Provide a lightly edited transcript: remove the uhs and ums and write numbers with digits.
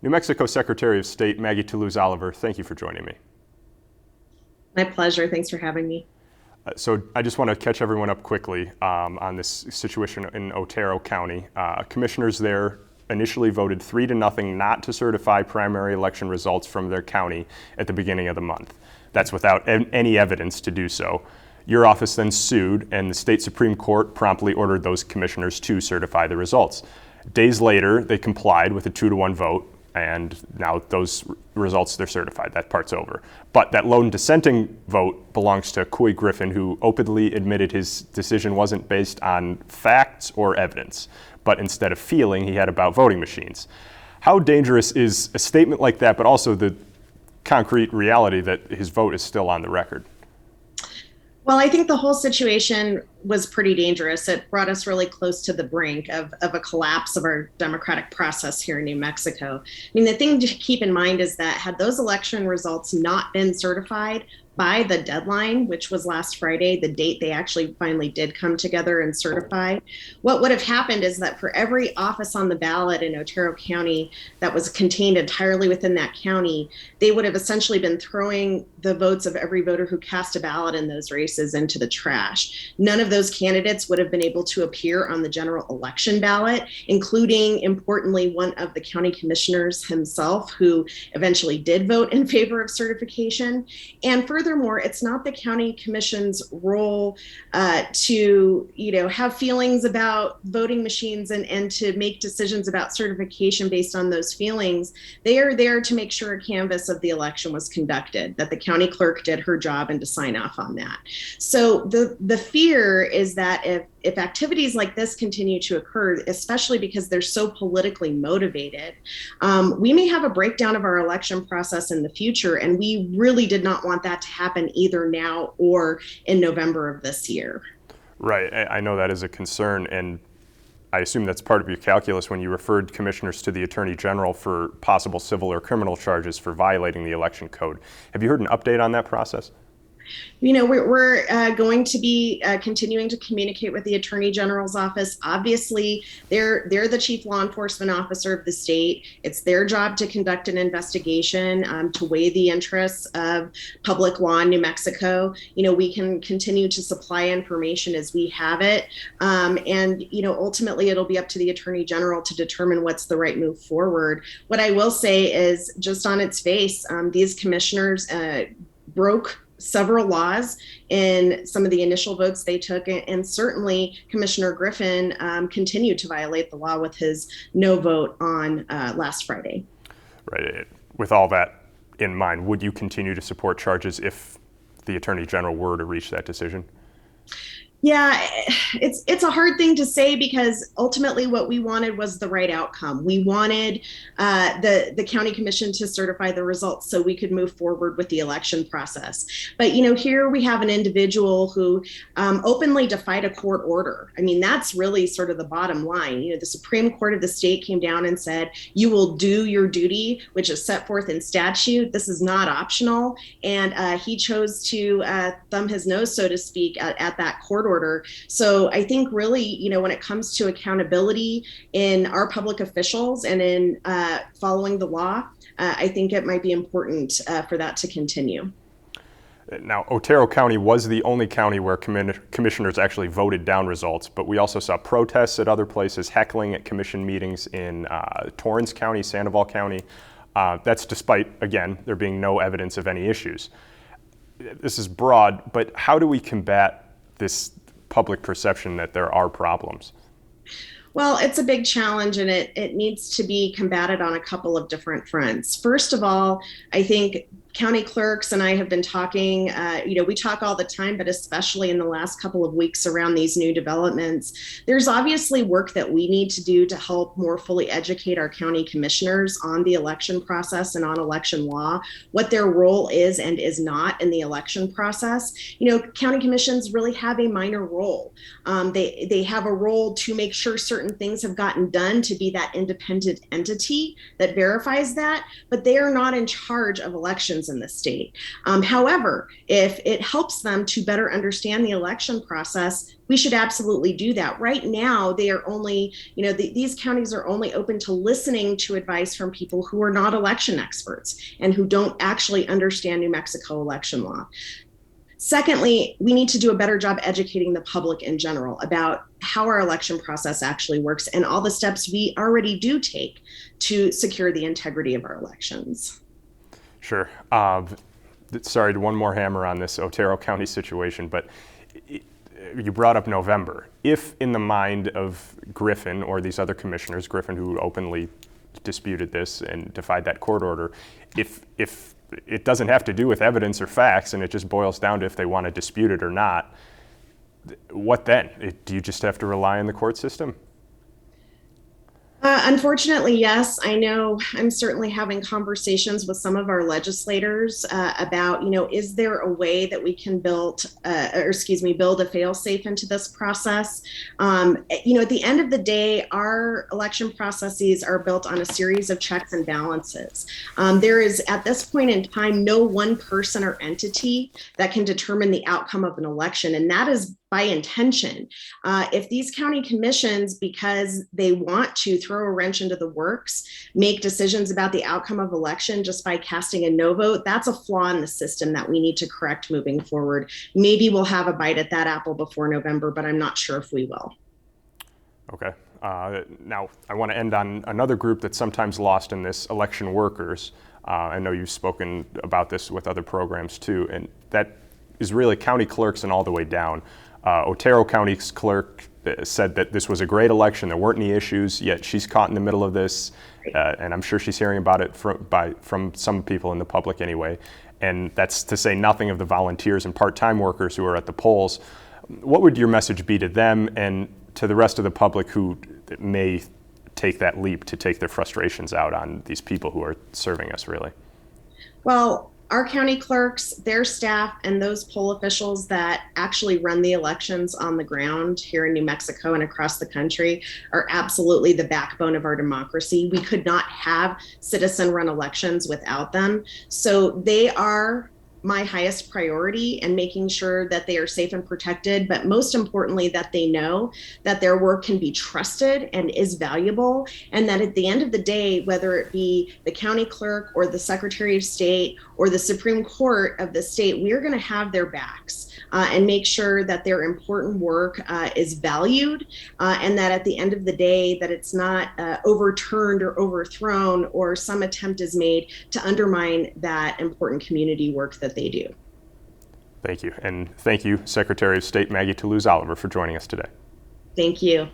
New Mexico Secretary of State Maggie Toulouse-Oliver, thank you for joining me. My pleasure. Thanks for having me. So I just want to catch everyone up quickly on this situation in Otero County. Commissioners there initially voted 3-0 not to certify primary election results from their county at the beginning of the month. That's without any evidence to do so. Your office then sued, and the state Supreme Court promptly ordered those commissioners to certify the results. Days later, they complied with a 2-1 vote, and now those results, they're certified. That part's over. But that lone dissenting vote belongs to Couy Griffin, who openly admitted his decision wasn't based on facts or evidence, but instead of feeling he had about voting machines. How dangerous is a statement like that, but also the concrete reality that his vote is still on the record? Well, I think the whole situation was pretty dangerous. It brought us really close to the brink of a collapse of our democratic process here in New Mexico. I mean, the thing to keep in mind is that had those election results not been certified by the deadline, which was last Friday, the date they actually finally did come together and certify, what would have happened is that for every office on the ballot in Otero County that was contained entirely within that county, they would have essentially been throwing the votes of every voter who cast a ballot in those races into the trash. None of those candidates would have been able to appear on the general election ballot, including, importantly, one of the county commissioners himself, who eventually did vote in favor of certification. And furthermore, it's not the county commission's role to, have feelings about voting machines and to make decisions about certification based on those feelings. They are there to make sure a canvass of the election was conducted, that the county clerk did her job and to sign off on that. So the fear is that if activities like this continue to occur, especially because they're so politically motivated, we may have a breakdown of our election process in the future. And we really did not want that to happen either now or in November of this year. Right, I know that is a concern, and I assume that's part of your calculus when you referred commissioners to the Attorney General for possible civil or criminal charges for violating the election code. Have you heard an update on that process? We're going to be continuing to communicate with the Attorney General's office. Obviously, they're the chief law enforcement officer of the state. It's their job to conduct an investigation, to weigh the interests of public law in New Mexico. We can continue to supply information as we have it, and ultimately, it'll be up to the Attorney General to determine what's the right move forward. What I will say is, just on its face, these commissioners broke several laws in some of the initial votes they took, and certainly Commissioner Griffin continued to violate the law with his no vote on last Friday. Right. With all that in mind, would you continue to support charges if the Attorney General were to reach that decision? Yeah, it's a hard thing to say because ultimately what we wanted was the right outcome. We wanted the county commission to certify the results so we could move forward with the election process. But here we have an individual who openly defied a court order. I mean, that's really sort of the bottom line. The Supreme Court of the state came down and said, you will do your duty, which is set forth in statute. This is not optional. And he chose to thumb his nose, so to speak, at that court order. So I think really, when it comes to accountability in our public officials and in following the law, I think it might be important for that to continue. Now, Otero County was the only county where commissioners actually voted down results, but we also saw protests at other places, heckling at commission meetings in Torrance County, Sandoval County. That's despite, again, there being no evidence of any issues. This is broad, but how do we combat this public perception that there are problems? Well, it's a big challenge and it needs to be combated on a couple of different fronts. First of all, I think county clerks and I have been talking, we talk all the time, but especially in the last couple of weeks around these new developments, there's obviously work that we need to do to help more fully educate our county commissioners on the election process and on election law, what their role is and is not in the election process. County commissions really have a minor role. They have a role to make sure certain things have gotten done, to be that independent entity that verifies that, but they are not in charge of elections elections in the state. However, if it helps them to better understand the election process, we should absolutely do that. Right now, they are only, these counties are only open to listening to advice from people who are not election experts and who don't actually understand New Mexico election law. Secondly, we need to do a better job educating the public in general about how our election process actually works and all the steps we already do take to secure the integrity of our elections. Sure. Sorry, one more hammer on this Otero County situation, but you brought up November. If in the mind of Griffin or these other commissioners, Griffin who openly disputed this and defied that court order, if it doesn't have to do with evidence or facts and it just boils down to if they want to dispute it or not, what then? Do you just have to rely on the court system? Unfortunately, yes. I know I'm certainly having conversations with some of our legislators about, is there a way that we can build a fail-safe into this process? At the end of the day, our election processes are built on a series of checks and balances. There is, at this point in time, no one person or entity that can determine the outcome of an election, and that is by intention. If these county commissions, because they want to throw a wrench into the works, make decisions about the outcome of election just by casting a no vote, that's a flaw in the system that we need to correct moving forward. Maybe we'll have a bite at that apple before November, but I'm not sure if we will. Okay. Now, I want to end on another group that's sometimes lost in this, election workers. I know you've spoken about this with other programs too, and that is really county clerks and all the way down. Otero County's clerk said that this was a great election, there weren't any issues, yet she's caught in the middle of this, and I'm sure she's hearing about it from some people in the public anyway. And that's to say nothing of the volunteers and part-time workers who are at the polls. What would your message be to them and to the rest of the public who may take that leap to take their frustrations out on these people who are serving us, really? Well, our county clerks, their staff, and those poll officials that actually run the elections on the ground here in New Mexico and across the country are absolutely the backbone of our democracy. We could not have citizen-run elections without them. So they are my highest priority, and making sure that they are safe and protected, but most importantly, that they know that their work can be trusted and is valuable, and that at the end of the day, whether it be the county clerk or the Secretary of State or the Supreme Court of the state, we are going to have their backs and make sure that their important work is valued, and that at the end of the day, that it's not overturned or overthrown, or some attempt is made to undermine that important community work that they do. Thank you. And thank you, Secretary of State Maggie Toulouse Oliver, for joining us today. Thank you.